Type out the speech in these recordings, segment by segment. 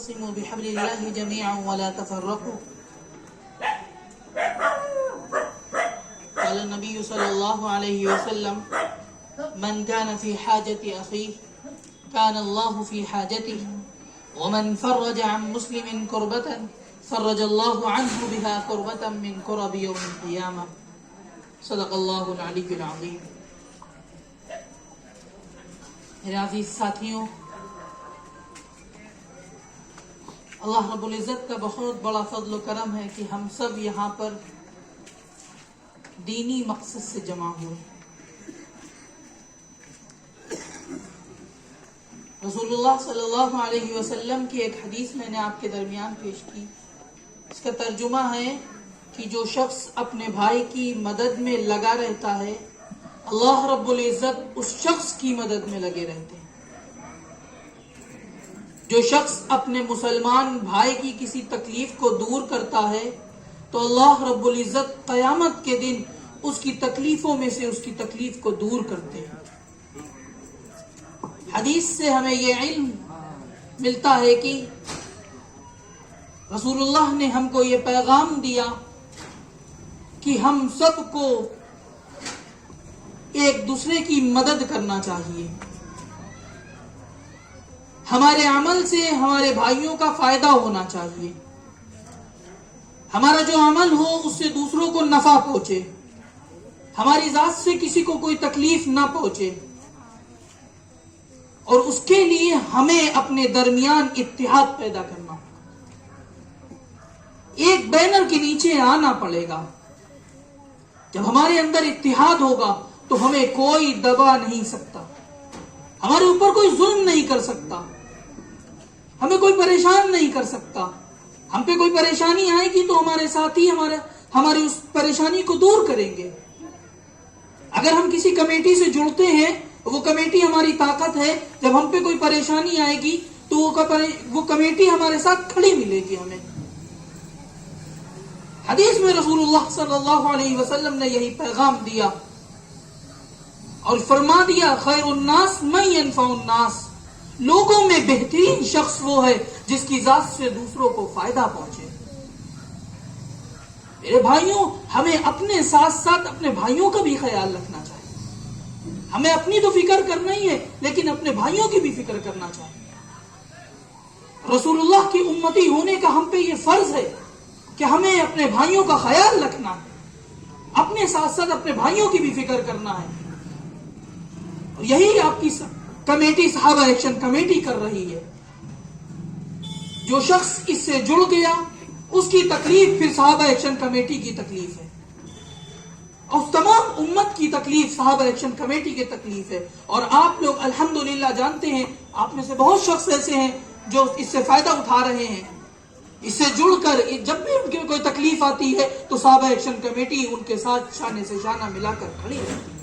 واعتصموا بحبل الله جميعا ولا تفرقوا. قال النبي صلى الله عليه وسلم: من كان في حاجة أخيه كان الله في حاجته، ومن فرج عن مسلم كربة فرج الله عنه بها كربة من كرب يوم القيامة. صدق الله العلي العظيم. میرے عزیز ساتھیوں، اللہ رب العزت کا بہت بڑا فضل و کرم ہے کہ ہم سب یہاں پر دینی مقصد سے جمع ہوئے. رسول اللہ صلی اللہ علیہ وسلم کی ایک حدیث میں نے آپ کے درمیان پیش کی. اس کا ترجمہ ہے کہ جو شخص اپنے بھائی کی مدد میں لگا رہتا ہے، اللہ رب العزت اس شخص کی مدد میں لگے رہتے ہیں. جو شخص اپنے مسلمان بھائی کی کسی تکلیف کو دور کرتا ہے تو اللہ رب العزت قیامت کے دن اس کی تکلیفوں میں سے اس کی تکلیف کو دور کرتے ہیں. حدیث سے ہمیں یہ علم ملتا ہے کہ رسول اللہ نے ہم کو یہ پیغام دیا کہ ہم سب کو ایک دوسرے کی مدد کرنا چاہیے. ہمارے عمل سے ہمارے بھائیوں کا فائدہ ہونا چاہیے. ہمارا جو عمل ہو اس سے دوسروں کو نفع پہنچے، ہماری ذات سے کسی کو کوئی تکلیف نہ پہنچے، اور اس کے لیے ہمیں اپنے درمیان اتحاد پیدا کرنا، ایک بینر کے نیچے آنا پڑے گا. جب ہمارے اندر اتحاد ہوگا تو ہمیں کوئی دبا نہیں سکتا، ہمارے اوپر کوئی ظلم نہیں کر سکتا، ہمیں کوئی پریشان نہیں کر سکتا. ہم پہ کوئی پریشانی آئے گی تو ہمارے ساتھی ہماری اس پریشانی کو دور کریں گے. اگر ہم کسی کمیٹی سے جڑتے ہیں، وہ کمیٹی ہماری طاقت ہے. جب ہم پہ کوئی پریشانی آئے گی تو وہ کمیٹی ہمارے ساتھ کھڑی ملے گی ہمیں. حدیث میں رسول اللہ صلی اللہ علیہ وسلم نے یہی پیغام دیا اور فرما دیا: خیر الناس من ينفع الناس. لوگوں میں بہترین شخص وہ ہے جس کی ذات سے دوسروں کو فائدہ پہنچے. میرے بھائیوں، ہمیں اپنے ساتھ ساتھ اپنے بھائیوں کا بھی خیال رکھنا چاہیے. ہمیں اپنی تو فکر کرنا ہی ہے، لیکن اپنے بھائیوں کی بھی فکر کرنا چاہیے. رسول اللہ کی امتی ہونے کا ہم پہ یہ فرض ہے کہ ہمیں اپنے بھائیوں کا خیال رکھنا ہے، اپنے ساتھ ساتھ اپنے بھائیوں کی بھی فکر کرنا ہے. یہی آپ کی کمیٹی صحابہ ایکشن کمیٹی کر رہی ہے. جو شخص اس سے جڑ گیا اس کی تکلیف پھر صحابہ ایکشن کمیٹی کی تکلیف ہے، اور تمام امت کی تکلیف صحابہ ایکشن کمیٹی کی تکلیف ہے. اور آپ لوگ الحمدللہ جانتے ہیں، آپ میں سے بہت شخص ایسے ہیں جو اس سے فائدہ اٹھا رہے ہیں. اس سے جڑ کر جب بھی ان کی کوئی تکلیف آتی ہے تو صحابہ ایکشن کمیٹی ان کے ساتھ شانے سے شانہ ملا کر کھڑی رہتی ہے.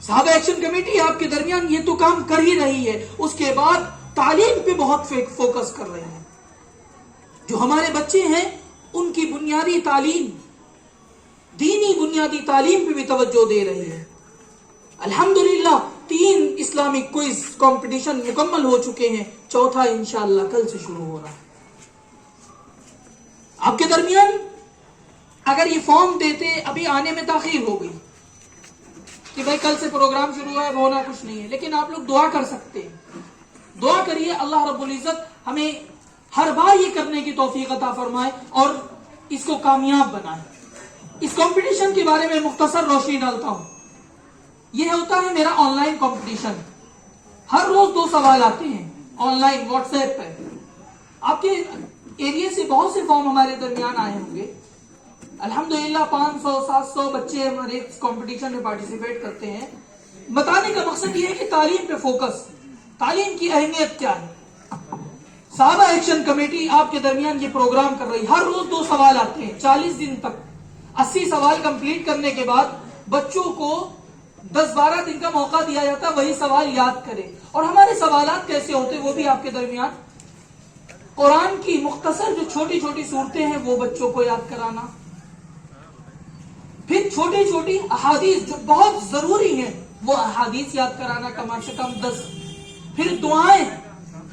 صحابہ ایکشن کمیٹی آپ کے درمیان یہ تو کام کر ہی رہی ہے. اس کے بعد تعلیم پہ بہت فوکس کر رہے ہیں. جو ہمارے بچے ہیں ان کی بنیادی تعلیم، دینی بنیادی تعلیم پہ بھی توجہ دے رہی ہے. الحمدللہ 3 اسلامک کوئز کمپٹیشن مکمل ہو چکے ہیں، 4تھا انشاءاللہ کل سے شروع ہو رہا ہے. آپ کے درمیان اگر یہ فارم دیتے، ابھی آنے میں تاخیر ہو گئی کہ بھائی کل سے پروگرام شروع ہے، ہونا کچھ نہیں ہے، لیکن آپ لوگ دعا کر سکتے ہیں. دعا کریے اللہ رب العزت ہمیں ہر بار یہ کرنے کی توفیق عطا فرمائے اور اس کو کامیاب بنائے. اس کمپٹیشن کے بارے میں مختصر روشنی ڈالتا ہوں. یہ ہوتا ہے میرا آن لائن کمپٹیشن. ہر روز 2 سوال آتے ہیں آن لائن واٹس ایپ پہ. آپ کے ایریا سے بہت سے فارم ہمارے درمیان آئے ہوں گے. الحمدللہ 500-700 بچے ہمارے اس کمپٹیشن میں پارٹیسپیٹ کرتے ہیں. بتانے کا مقصد یہ ہے کہ تعلیم پہ فوکس، تعلیم کی اہمیت کیا ہے. صحابہ ایکشن کمیٹی آپ کے درمیان یہ پروگرام کر رہی ہے. ہر روز 2 سوال آتے ہیں 40 دن تک. 80 سوال کمپلیٹ کرنے کے بعد بچوں کو 10-12 دن کا موقع دیا جاتا ہے وہی سوال یاد کرے. اور ہمارے سوالات کیسے ہوتے وہ بھی آپ کے درمیان. قرآن کی مختصر جو چھوٹی چھوٹی صورتیں ہیں وہ بچوں کو یاد کرانا، پھر چھوٹی چھوٹی احادیث جو بہت ضروری ہیں وہ احادیث یاد کرانا کم سے کم 10، پھر دعائیں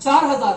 4,000,